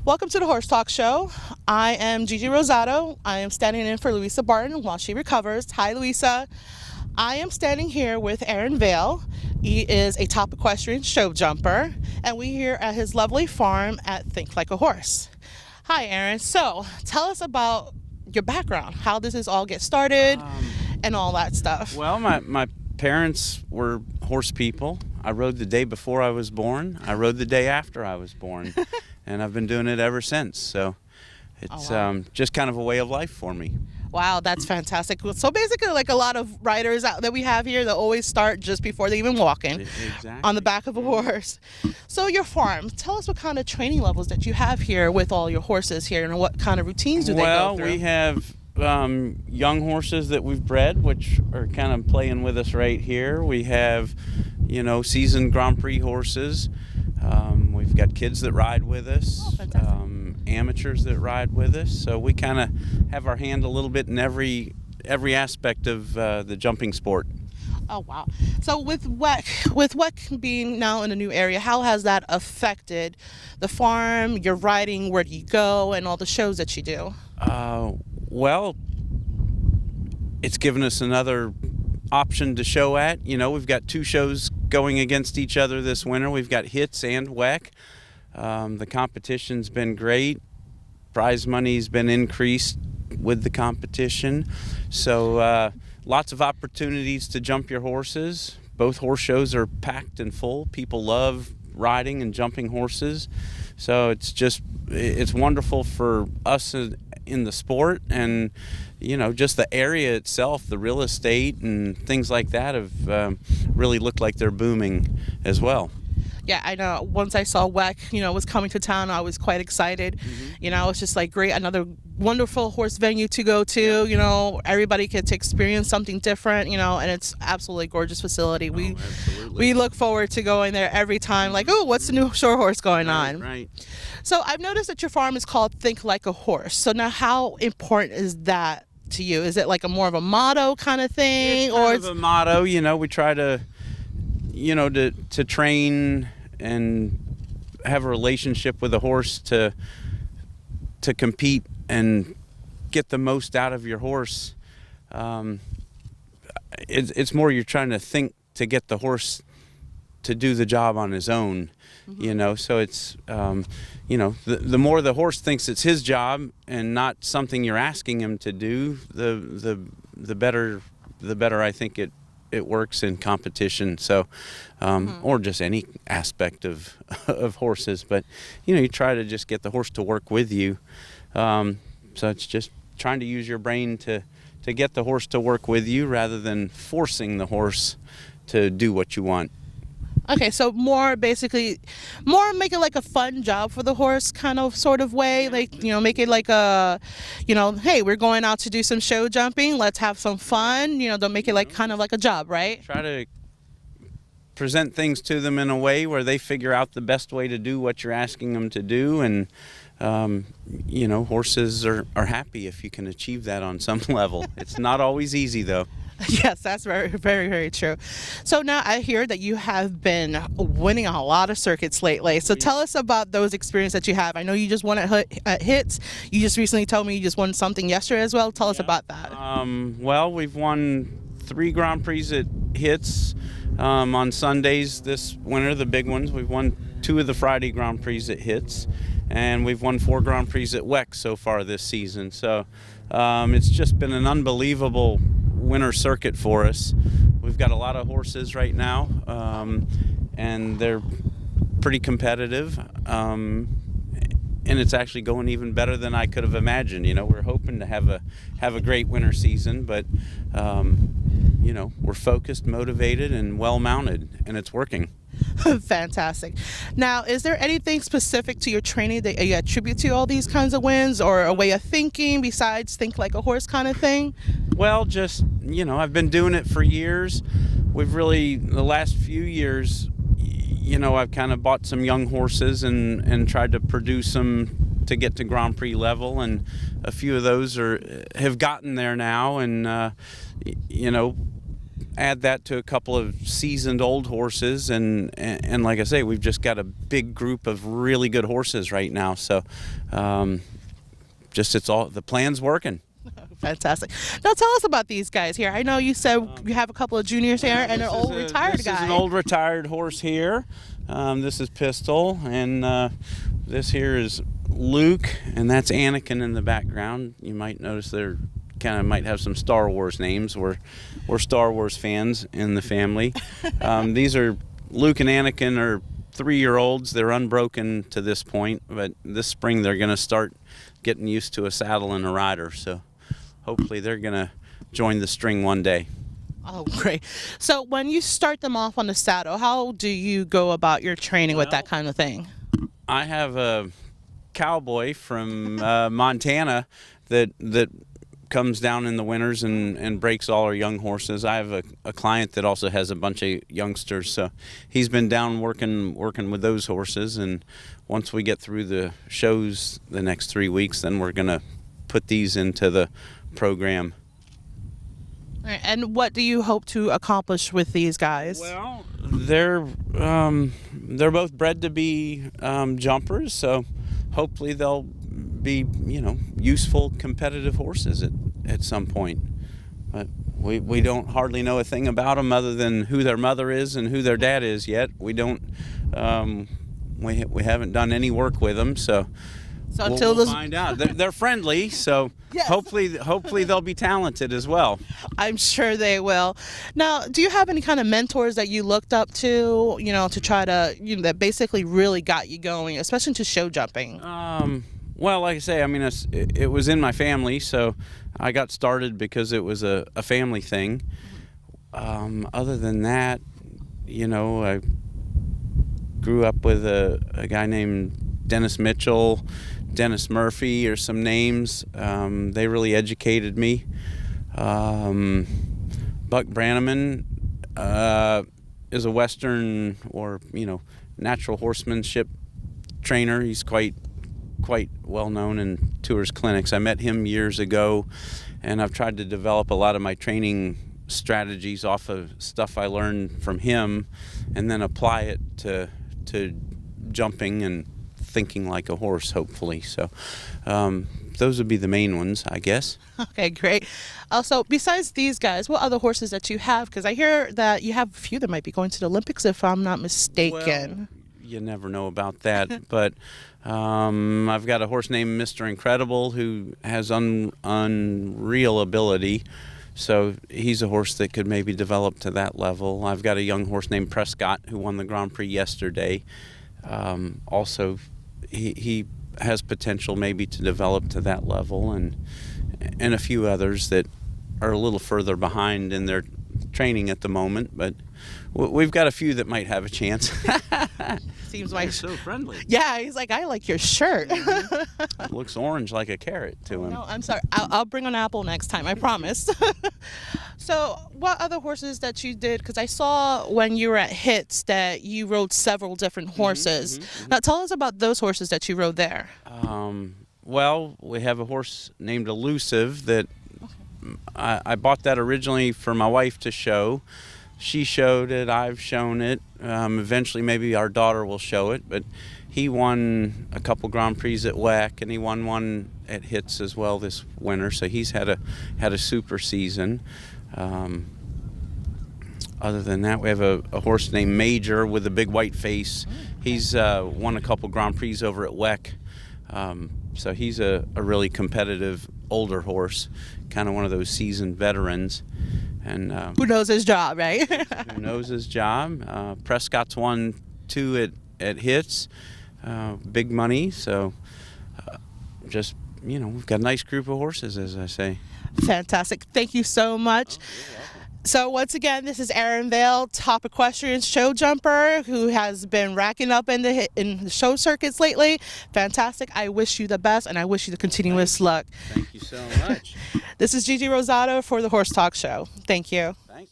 Welcome to the Horse Talk Show. I am Gigi Rosado. I am standing in for Louisa Barton while she recovers. Hi, Louisa. I am standing here with Aaron Vale. He is a top equestrian show jumper, and we're here at his lovely farm at Think Like a Horse. Hi, Aaron. So, tell us about your background. How does this all get started and all that stuff? Well, my parents were horse people. I rode the day before I was born. I rode the day after I was born. And I've been doing it ever since. So it's just kind of a way of life for me. Wow, that's fantastic. So basically, like a lot of riders out that we have here, they always start just before they even walk in, exactly, on the back of a horse. So your farm, tell us what kind of training levels that you have here with all your horses here, and what kind of routines do they go through? Well, we have young horses that we've bred, which are kind of playing with us right here. We have, seasoned Grand Prix horses. We've got kids that ride with us, amateurs that ride with us. So we kind of have our hand a little bit in every aspect of the jumping sport. Oh, wow. So with WEC being now in a new area, how has that affected the farm, your riding, where do you go, and all the shows that you do? Well, it's given us another option to show at. We've got two shows going against each other this winter. We've got HITS and WEC. The competition's been great. Prize money's been increased with the competition. So lots of opportunities to jump your horses. Both horse shows are packed and full. People love riding and jumping horses. So it's wonderful for us in the sport, and just the area itself, the real estate and things like that have really looked like they're booming as well. Yeah, I know. Once I saw WEC, was coming to town, I was quite excited. Mm-hmm. It's just like great, another wonderful horse venue to go to. Yeah. Everybody gets to experience something different, and it's absolutely a gorgeous facility. We look forward to going there every time, like, oh, what's the new shore horse going on? Right. So I've noticed that your farm is called Think Like a Horse. So now how important is that to you? Is it like more of a motto kind of thing? It's kind of a motto. We try to, to train and have a relationship with a horse to compete and get the most out of your horse. It's more you're trying to think to get the horse to do the job on his own. Mm-hmm. So it's the more the horse thinks it's his job and not something you're asking him to do, the better I think it works in competition. So or just any aspect of horses, but you try to just get the horse to work with you. So it's just trying to use your brain to get the horse to work with you rather than forcing the horse to do what you want. Okay, so more make it like a fun job for the horse kind of sort of way, like, make it like a, hey, we're going out to do some show jumping, let's have some fun, don't make it like kind of like a job, right? Try to present things to them in a way where they figure out the best way to do what you're asking them to do, and horses are happy if you can achieve that on some level. It's not always easy though. Yes, that's very, very, very true. So now I hear that you have been winning a lot of circuits lately. So tell us about those experiences that you have. I know you just won at HITS. You just recently told me you just won something yesterday as well. Tell us about that. Well, we've won 3 Grand Prix at HITS on Sundays this winter, the big ones. We've won 2 of the Friday Grand Prix at HITS, and we've won 4 Grand Prix at WEC so far this season. So it's just been an unbelievable winter circuit for us. We've got a lot of horses right now, and they're pretty competitive, and it's actually going even better than I could have imagined. We're hoping to have a great winter season, but we're focused, motivated, and well mounted, and it's working. Fantastic. Now, is there anything specific to your training that you attribute to all these kinds of wins, or a way of thinking besides Think Like a Horse kind of thing? Well, just, I've been doing it for years. We've really, the last few years, I've kind of bought some young horses and tried to produce them to get to Grand Prix level, and a few of those have gotten there now, and add that to a couple of seasoned old horses, and like I say, we've just got a big group of really good horses right now. So it's all, the plan's working. Fantastic. Now tell us about these guys here. I know you said you have a couple of juniors here and an old retired guy. This is an old retired horse here. This is Pistol, and this here is Luke, and that's Anakin in the background. You might notice they're kind of might have some Star Wars names. We're Star Wars fans in the family. These are Luke and Anakin are 3-year-olds. They're unbroken to this point, but this spring they're going to start getting used to a saddle and a rider. So hopefully they're going to join the string one day. Oh, great. So when you start them off on the saddle, how do you go about your training with that kind of thing? I have a cowboy from Montana that comes down in the winters and breaks all our young horses. I have a client that also has a bunch of youngsters, so he's been down working with those horses, and once we get through the shows the next 3 weeks, then we're going to put these into the program. All right, and what do you hope to accomplish with these guys? Well, they're both bred to be jumpers, so hopefully they'll be, useful competitive horses at some point. But we don't hardly know a thing about them other than who their mother is and who their dad is yet. We don't we haven't done any work with them, so until we'll find out. They're friendly, so yes. Hopefully they'll be talented as well. I'm sure they will. Now, do you have any kind of mentors that you looked up to, to try to, that basically really got you going, especially to show jumping? Well, like I say, it was in my family, so I got started because it was a family thing. Other than that, I grew up with a guy named Dennis Mitchell, Dennis Murphy, or some names. They really educated me. Buck Brannaman is a Western or natural horsemanship trainer. He's quite well known in tours clinics. I met him years ago, and I've tried to develop a lot of my training strategies off of stuff I learned from him, and then apply it to jumping and thinking like a horse, hopefully. So those would be the main ones, I guess. Okay, great. Also, besides these guys, what other horses that you have? Because I hear that you have a few that might be going to the Olympics, if I'm not mistaken. Well, you never know about that, but I've got a horse named Mr. Incredible who has unreal ability. So he's a horse that could maybe develop to that level. I've got a young horse named Prescott who won the Grand Prix yesterday. Also, he has potential maybe to develop to that level, and a few others that are a little further behind in their training at the moment, but we've got a few that might have a chance. Seems like so friendly. Yeah, he's like, I like your shirt. Looks orange like a carrot to him. No, I'm sorry. I'll bring an apple next time, I promise. So what other horses that you did? Because I saw when you were at HITS that you rode several different horses. Now tell us about those horses that you rode there. Well, we have a horse named Elusive that I bought that originally for my wife to show. She showed it, I've shown it. Eventually maybe our daughter will show it, but he won a couple Grand Prix at WEC, and he won one at HITS as well this winter, so he's had a super season. Other than that, we have a horse named Major with a big white face. He's won a couple Grand Prix over at WEC, so he's a really competitive older horse, kind of one of those seasoned veterans. And who knows his job, right? Who knows his job. Prescott's won 2 at HITS, big money. So just, we've got a nice group of horses, as I say. Fantastic. Thank you so much. So once again, this is Aaron Vale, top equestrian show jumper, who has been racking up in the show circuits lately. Fantastic. I wish you the best, and I wish you the continuous luck. Thank you so much. This is Gigi Rosado for the Horse Talk Show. Thank you. Thanks.